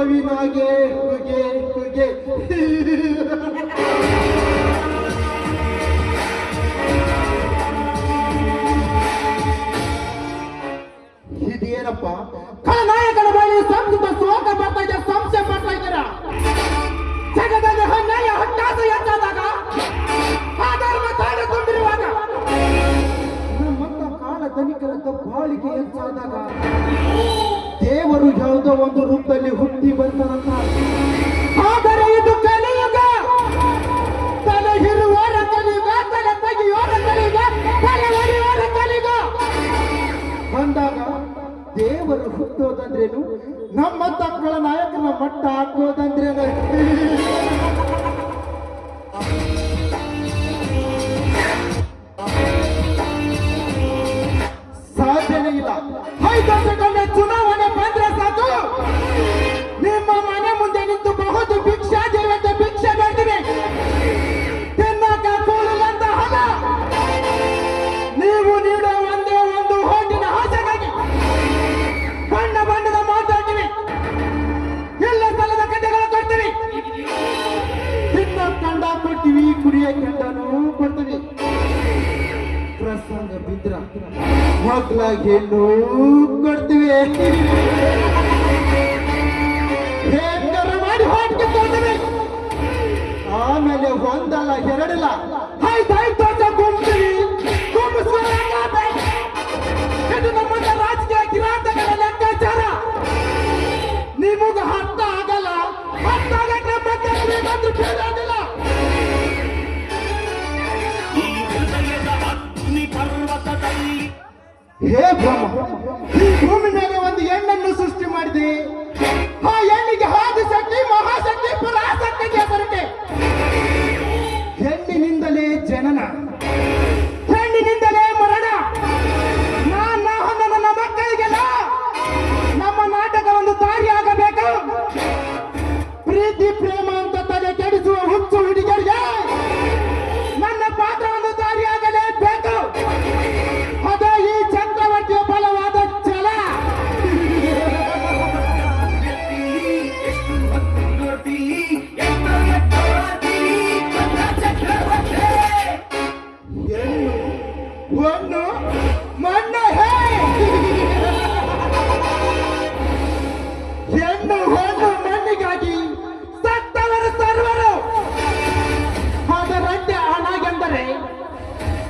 ನವಿನಾಗೆ ಹುಗೆ ಹುಗೆ ಇದೇನಪ್ಪ ಖಳನಾಯಕನ ಬಳಿ ಸಂಸ್ಕೃತ ಶ್ಲೋಕ ಬರ್ತಾ ಇದೆ, ಸಂಶಯ ಬರ್ತಾ ಇದ್ದೀರ. ಜಗದಲ್ಲಿ ನ್ಯಾಯ ಹಟ್ಟಾಸ ಹೆಚ್ಚಾದಾಗ ಆಧರ್ಮ ತಾಡಿಕೊಂಡಿರುವಾಗ ನಮ್ಮಂತ ಕಾಲ ಧನಿಕರಂತ ಬಾಳಿಕೆ ಹೆಚ್ಚಾದಾಗ ದೇವರು ಯಾವುದೋ ಒಂದು ರೂಪದಲ್ಲಿ ಹುಟ್ಟಿ ಬರ್ತಾರಂತ. ಆದರೆ ಇದು ಕಲಿಯುಗ, ತಲೆ ಹಿರುವರ ಕಲಿಯುಗ, ತಲೆ ತೆಗೆಯೋರ ಕಲಿಯುಗ, ತಲೆ ಒಡೆಯೋರ ಕಲಿಯುಗ ಬಂದಾಗ ದೇವರು ಹುಟ್ಟೋದಂದ್ರೇನು, ನಮ್ಮ ತಕ್ಕಳ ನಾಯಕನ ಮಟ್ಟ ಹಾಕೋದಂದ್ರೇನು? ಸಾಧ್ಯನೇ ಇಲ್ಲ. 5 ವರ್ಷಕ್ಕೊಮ್ಮೆ ಚುನಾವಣೆ ಬಂದ್ರೆ ಸಾಕು, ನಿಮ್ಮ ಮನೆ ಮುಂದೆ ನಿಂತು ಬಹುದು ಭಿಕ್ಷಾ ದೇವತೆ ಭಿಕ್ಷೆ ಬೇಡ್ತೀವಿ. ತಿನ್ನಕ ಕೂಲಿಲ್ಲಂತ ಹಣ ನೀವು ನೀಡೋ ಒಂದೇ ಒಂದು ಹೋಟಿನ ಆಸೆಗಾಗಿ ಬಣ್ಣ ಬಣ್ಣದ ಮಾತಾಡ್ತೀವಿ, ಇಲ್ಲ ಸ್ಥಳದ ಕಡ್ಡೆಗಳು ಕೊಡ್ತೀವಿ, ತಿನ್ನ ಕಂಡ ಕೊಡ್ತೀವಿ, ಕುಡಿಯ ಕಂಡನೂ ಕೊಡ್ತೀವಿ. ಪ್ರಸಂಗ ಬಿದ್ರ ಮಗ್ಲಾಗಿ ಹೆಣ್ಣು ಕೊಡ್ತೀವಿ, ಹೇಗಾರ ಮಾಡಿ ಹೋಟ್ಗೆ ಕೊಡ್ತೀವಿ. ಆಮೇಲೆ ಒಂದಲ್ಲ ಎರಡಿಲ್ಲ 5 ವರ್ಷ ಗುಂಬ್ತೀವಿ. ಇದು ನಮ್ಮನ್ನ ರಾಜಕೀಯ ಕಿರಾತಕರ ಲೆಕ್ಕಾಚಾರ. ನಿಮಗ ಅರ್ಥ ಆಗಲ್ಲ, ಅರ್ಥ ಆಗಕ್ಕೆ ಮತ್ತೆ ಬೇಡಾದಿಲ್ಲ. ಹೇ ಬ್ರಹ್ಮ, ಈ ಭೂಮಿ ಮೇಲೆ ಒಂದು ಹೆಣ್ಣನ್ನು ಸೃಷ್ಟಿ ಮಾಡಿದೆ. ಆ ಹೆಣ್ಣಿಗೆ ಆದಿಶಕ್ತಿ, ಮಹಾಶಕ್ತಿ, ಪರಾಶಕ್ತಿಗೆ ಹೆಸರಿದೆ. ಹೆಣ್ಣಿನಿಂದಲೇ ಜನನ, ಹೆಣ್ಣಿನಿಂದಲೇ ಮರಣ. ನನ್ನ ಮಕ್ಕಳಿಗೆಲ್ಲ ನಮ್ಮ ನಾಟಕ ಒಂದು ದಾರಿ ಆಗಬೇಕು. ಪ್ರೀತಿ ಪ್ರೇಮ ಅಂತ ತಲೆ ಕೆಡಿಸುವ ಹುಚ್ಚು ಹುಡುಗರಿಗೆ ನನ್ನ ಪಾತ್ರ ಒಂದು ದಾರಿ ಆಗಲೇಬೇಕು. ಅದೇ ಈ ಚಕ್ರವರ್ತಿಯ ಬಲವಾದ ಛಲ. ಹೆಣ್ಣು ಮಣ್ಣು ಹೆಣ್ಣು ಹೊಣ್ಣು ಮಣ್ಣಿಗಾಗಿ ಸತ್ತವರು ಸರ್ವರು. ಅದರಂತೆ ಹಣಗೆಂದರೆ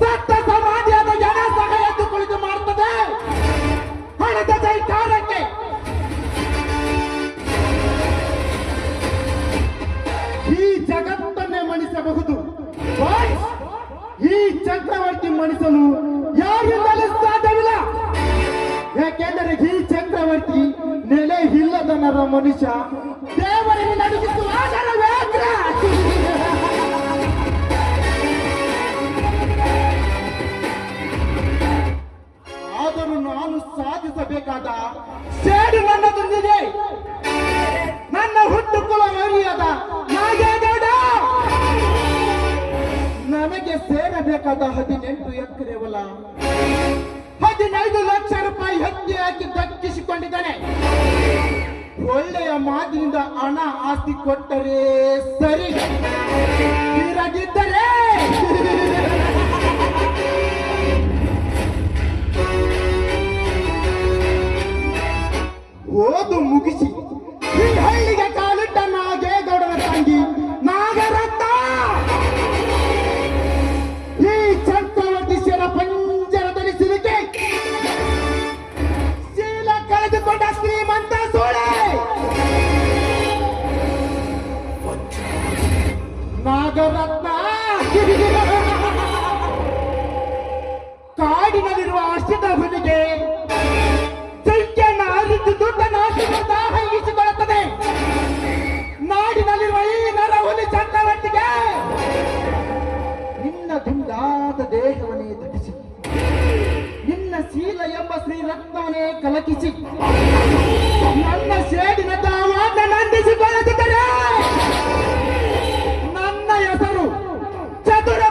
ಸತ್ತ ಸಮಾಧಿಯಾದ ಜನ ಸಹ ಎದ್ದು ಕುಳಿತು ಮಾಡುತ್ತದೆ ಹಣದ ಜೈಕಾರಕ್ಕೆ. ಈ ಜಗತ್ತನ್ನೇ ಮಣಿಸಬಹುದು, ಈ ಚಕ್ರವರ್ತಿ ಮಣಿಸಲು ಯಾರಿಂದಲೂ ಸಾಧ್ಯವಿಲ್ಲ. ಯಾಕೆಂದರೆ ಈ ಚಕ್ರವರ್ತಿ ನೆಲೆ ಇಲ್ಲದ ನರ ಮನುಷ್ಯ, ದೇವರಿಗೆ ನಡುಗಿಸುವ ನರವೇಂದ್ರ. ಆದರೂ ನಾನು ಸಾಧಿಸಬೇಕಾದ ಸೇಡು ನನ್ನದೊಂದಿದೆ. ನನ್ನ ಹುಟ್ಟು ಕುಲ ಮರಿಯಾದ ನಾಗೇಗೌಡ ನನಗೆ ಸೇರಬೇಕಾದ 18 ಎಕರೆ ಹೊಲ 15 ಲಕ್ಷ ರೂಪಾಯಿ ಹತ್ಯೆ ಹಾಕಿ ದಕ್ಕಿಸಿಕೊಂಡಿದ್ದಾನೆ. ಒಳ್ಳೆಯ ಮಾತಿನಿಂದ ಹಣ ಆಸ್ತಿ ಕೊಟ್ಟರೆ ಸರಿ, ಇರದಿದ್ದರೆ ಓದು ಮುಗಿಸಿ ಈ ಹಳ್ಳಿಗೆ ಕಾಲಿಟ್ಟ ನಾಗೇಗೌಡರ ತಂಗಿ ನಾಗರತ್ನ ಈ ಚಕ್ರವರ್ತಿ ಶಿರ ಪಂಜರದಲ್ಲಿ ಸಿಲುಕಿ ಶೀಲ ಕಳೆದುಕೊಂಡ ಶ್ರೀಮಂತ ಸೋಳೆ ನಾಗರತ್ನ ಕಾಡಿನಲ್ಲಿರುವ ಅಷ್ಟಿದ ಹುಲಿಗೆ ಸಂಖ್ಯೆಯನ್ನು ಅರಿತು ದುಡ್ಡನ್ನು ದಾಹ ಹಿಗಿಸಿಕೊಳ್ಳುತ್ತದೆ. ನಾಡಿನಲ್ಲಿರುವ ಈ ನರ ಹುಲಿ ಚಕ್ರವರ್ತಿಗೆ ನಿನ್ನ ದುಂಡಾದ ದೇಹವನ್ನೇ ಧರಿಸಿ, ನಿನ್ನ ಶೀಲ ಎಂಬ ಶ್ರೀರತ್ನವನ್ನೇ ಕಲಕಿಸಿ, ನನ್ನ ಸೇಡಿನ ದಾವನ್ನ ನಂದಿಸಿಕೊಳ್ಳದಿದ್ದರೆ ನನ್ನ ಹೆಸರು ಚತುರ